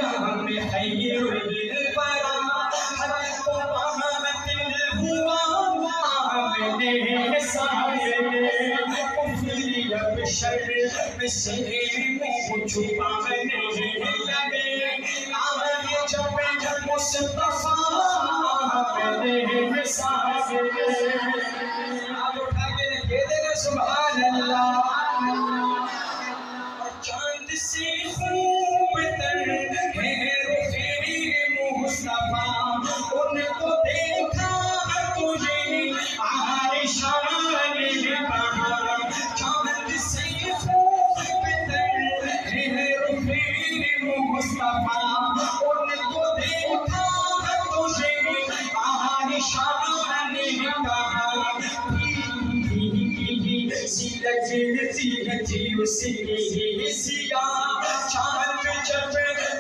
دنیا میں خیر الورا حق و باطل ہوا آمنے سارے کفر اب شر سے منہ چھپانے لگے آگے جب مصطفیٰ آمنے سارے آپ اٹھا کے کہہ دے گا سبحان اللہ چاند سے خوب تر ہے رخ مصطفیٰ ان کو دیکھا تجھے عائشہ نے کہا چاند سے خوب تر ہے رخ مصطفیٰ ان کو دیکھا تجھے عائشہ نے کہا چاند جب